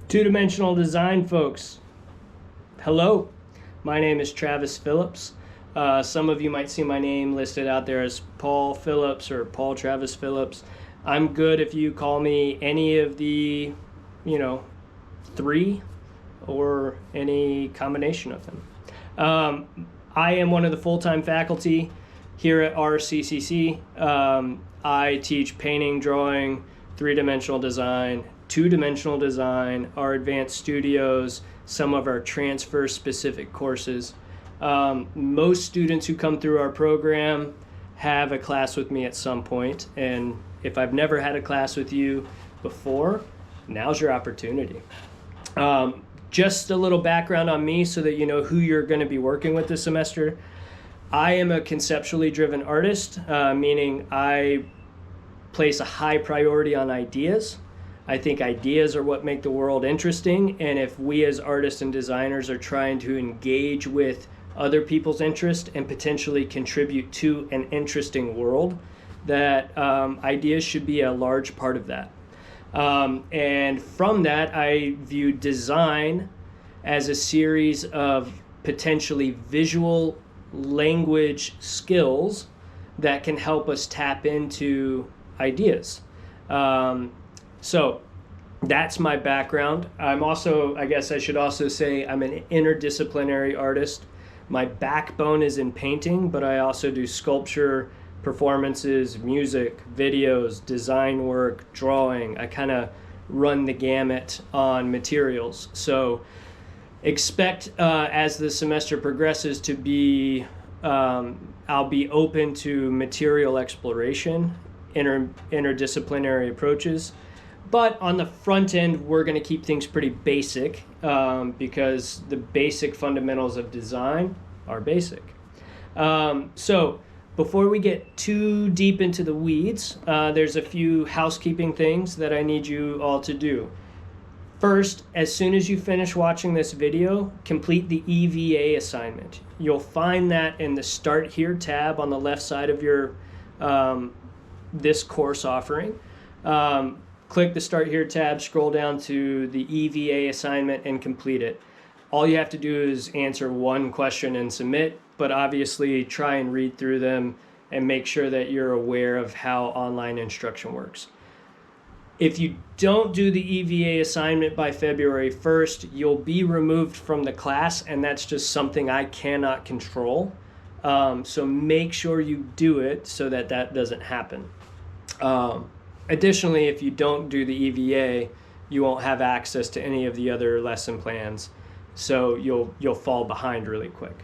Two-dimensional design, folks. Hello, my name is Travis Phillips. Some of you might see my name listed out there as Paul Phillips or Paul Travis Phillips. I'm good if you call me any of the, three or any combination of them. I am one of the full-time faculty here at RCCC. I teach painting, drawing, three-dimensional design, two-dimensional design, our advanced studios, some of our transfer-specific courses. Most students who come through our program have a class with me at some point, and if I've never had a class with you before, now's your opportunity. Just a little background on me so that you know who you're going to be working with this semester. I am a conceptually driven artist, meaning I place a high priority on ideas. I think ideas are what make the world interesting, and if we as artists and designers are trying to engage with other people's interest and potentially contribute to an interesting world, that ideas should be a large part of that. And from that, I view design as a series of potentially visual language skills that can help us tap into ideas. So that's my background. I'm also, I guess I should also say, I'm an interdisciplinary artist. My backbone is in painting, but I also do sculpture, performances, music, videos, design work, drawing. I kind of run the gamut on materials. So expect as the semester progresses to be, I'll be open to material exploration, interdisciplinary approaches. But on the front end, we're going to keep things pretty basic because the basic fundamentals of design are basic. So before we get too deep into the weeds, there's a few housekeeping things that I need you all to do. First, as soon as you finish watching this video, complete the EVA assignment. You'll find that in the Start Here tab on the left side of your this course offering. Click the Start Here tab, scroll down to the EVA assignment, and complete it. All you have to do is answer one question and submit, but obviously try and read through them and make sure that you're aware of how online instruction works. If you don't do the EVA assignment by February 1st, you'll be removed from the class, and that's just something I cannot control. So make sure you do it so that that doesn't happen. Additionally, if you don't do the EVA, you won't have access to any of the other lesson plans, so you'll fall behind really quick.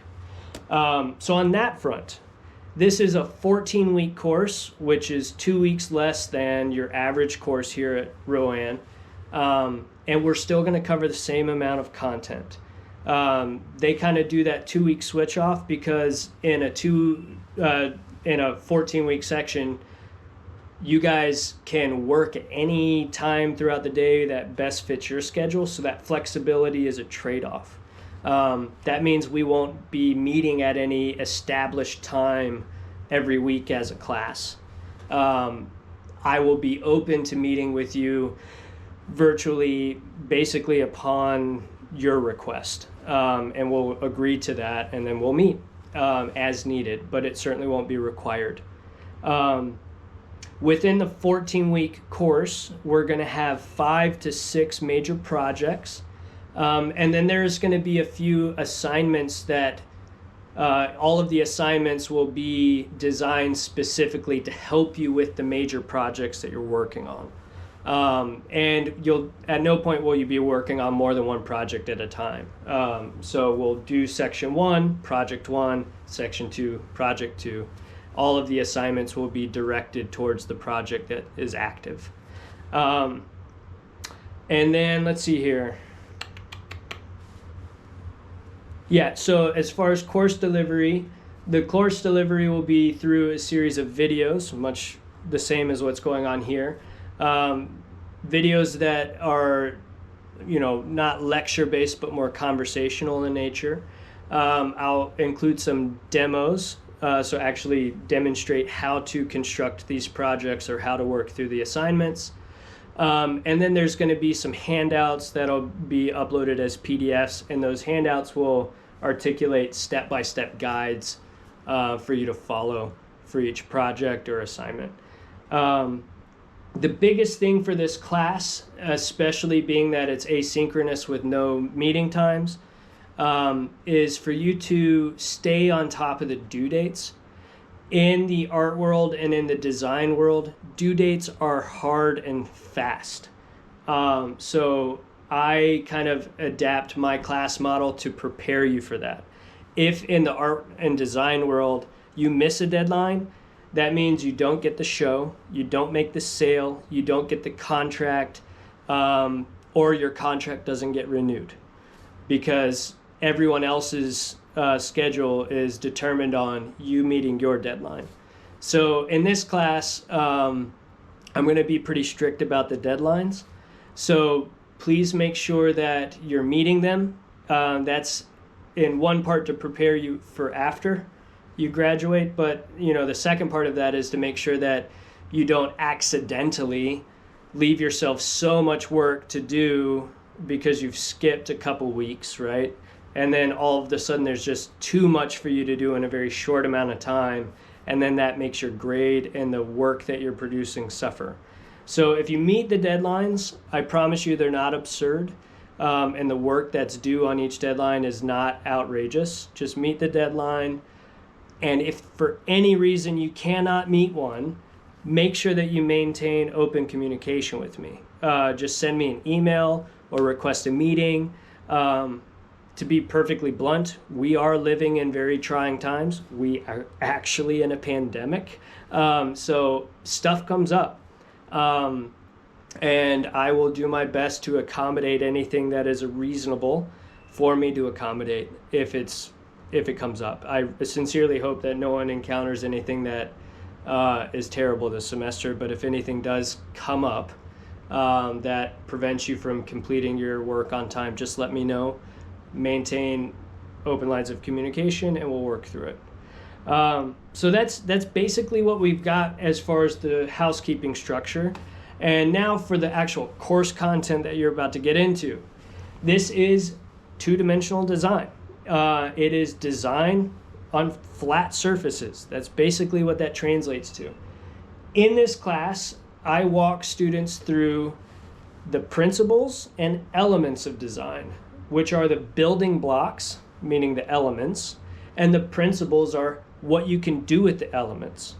So on that front, this is a 14-week course, which is 2 weeks less than your average course here at Rowan, and we're still going to cover the same amount of content. They kind of do that 2-week switch off because in a 14-week section, you guys can work at any time throughout the day that best fits your schedule, so that flexibility is a trade-off. That means we won't be meeting at any established time every week as a class. I will be open to meeting with you virtually, basically upon your request, and we'll agree to that, and then we'll meet as needed, but it certainly won't be required. Within the 14-week course, we're going to have 5 to 6 major projects. And then there's going to be a few assignments that all of the assignments will be designed specifically to help you with the major projects that you're working on. And at no point will you be working on more than one project at a time. So we'll do section 1, project 1, section 2, project 2. All of the assignments will be directed towards the project that is active. And then let's see here. Yeah, so as far as course delivery, the course delivery will be through a series of videos, much the same as what's going on here. Videos that are, not lecture-based, but more conversational in nature. I'll include some demos, so actually demonstrate how to construct these projects or how to work through the assignments. And then there's going to be some handouts that'll be uploaded as PDFs, and those handouts will articulate step-by-step guides for you to follow for each project or assignment. The biggest thing for this class, especially being that it's asynchronous with no meeting times, is for you to stay on top of the due dates. In the art world and in the design world, due dates are hard and fast. So I kind of adapt my class model to prepare you for that. If in the art and design world you miss a deadline, that means you don't get the show, you don't make the sale, you don't get the contract, or your contract doesn't get renewed, because everyone else's schedule is determined on you meeting your deadline. So in this class, I'm going to be pretty strict about the deadlines. So please make sure that you're meeting them. That's in one part to prepare you for after you graduate, but the second part of that is to make sure that you don't accidentally leave yourself so much work to do because you've skipped a couple weeks, right? And then all of a sudden there's just too much for you to do in a very short amount of time, and then that makes your grade and the work that you're producing suffer. So if you meet the deadlines, I promise you they're not absurd, and the work that's due on each deadline is not outrageous. Just meet the deadline, and if for any reason you cannot meet one, make sure that you maintain open communication with me. Just send me an email or request a meeting. To be perfectly blunt, we are living in very trying times. We are actually in a pandemic. So stuff comes up. And I will do my best to accommodate anything that is reasonable for me to accommodate if it comes up. I sincerely hope that no one encounters anything that is terrible this semester, but if anything does come up that prevents you from completing your work on time, just let me know. Maintain open lines of communication and we'll work through it. So that's basically what we've got as far as the housekeeping structure. And now for the actual course content that you're about to get into. This is two-dimensional design. It is design on flat surfaces. That's basically what that translates to. In this class, I walk students through the principles and elements of design, which are the building blocks, meaning the elements, and the principles are what you can do with the elements.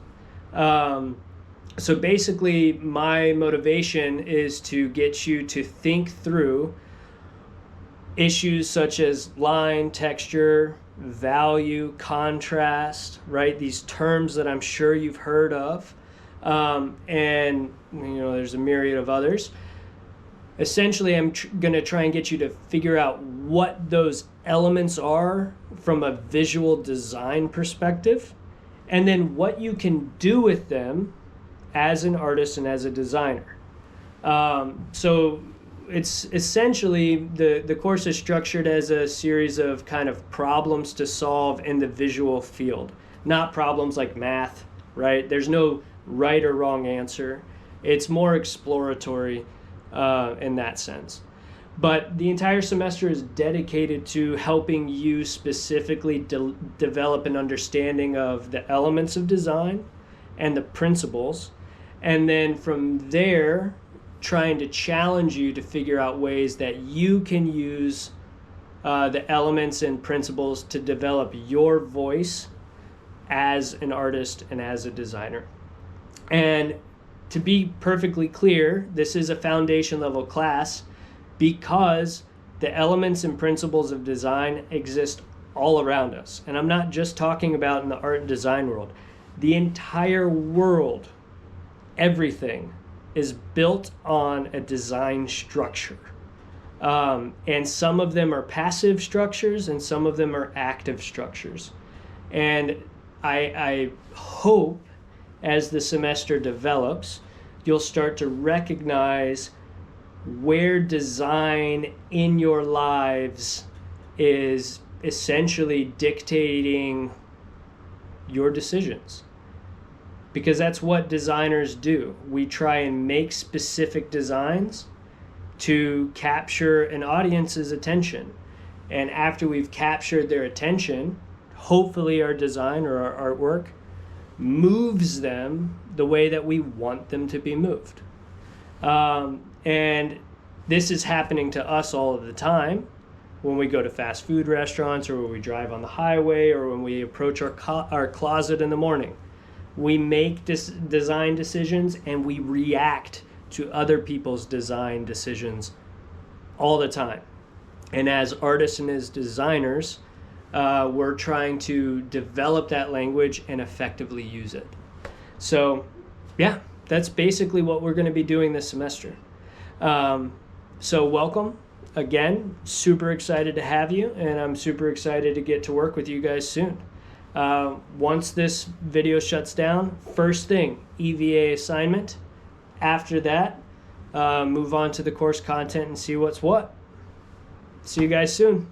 So basically, my motivation is to get you to think through issues such as line, texture, value, contrast, right? These terms that I'm sure you've heard of. And there's a myriad of others. Essentially, I'm going to try and get you to figure out what those elements are from a visual design perspective, and then what you can do with them as an artist and as a designer. So it's essentially, the course is structured as a series of kind of problems to solve in the visual field, not problems like math, right? There's no right or wrong answer. It's more exploratory in that sense. But the entire semester is dedicated to helping you specifically develop an understanding of the elements of design and the principles, and then from there trying to challenge you to figure out ways that you can use the elements and principles to develop your voice as an artist and as a designer. And to be perfectly clear, this is a foundation level class because the elements and principles of design exist all around us. And I'm not just talking about in the art and design world. The entire world, everything, is built on a design structure. And some of them are passive structures and some of them are active structures. And I hope as the semester develops, you'll start to recognize where design in your lives is essentially dictating your decisions. because that's what designers do. We try and make specific designs to capture an audience's attention. And after we've captured their attention, hopefully our design or our artwork moves them the way that we want them to be moved. And this is happening to us all of the time when we go to fast food restaurants, or when we drive on the highway, or when we approach our closet in the morning. We make design decisions and we react to other people's design decisions all the time. And as artists and as designers, we're trying to develop that language and effectively use it. So yeah, that's basically what we're going to be doing this semester. So welcome again. Super excited to have you, and I'm super excited to get to work with you guys soon. Once this video shuts down, first thing, EVA assignment. After that, move on to the course content and see what's what. See you guys soon.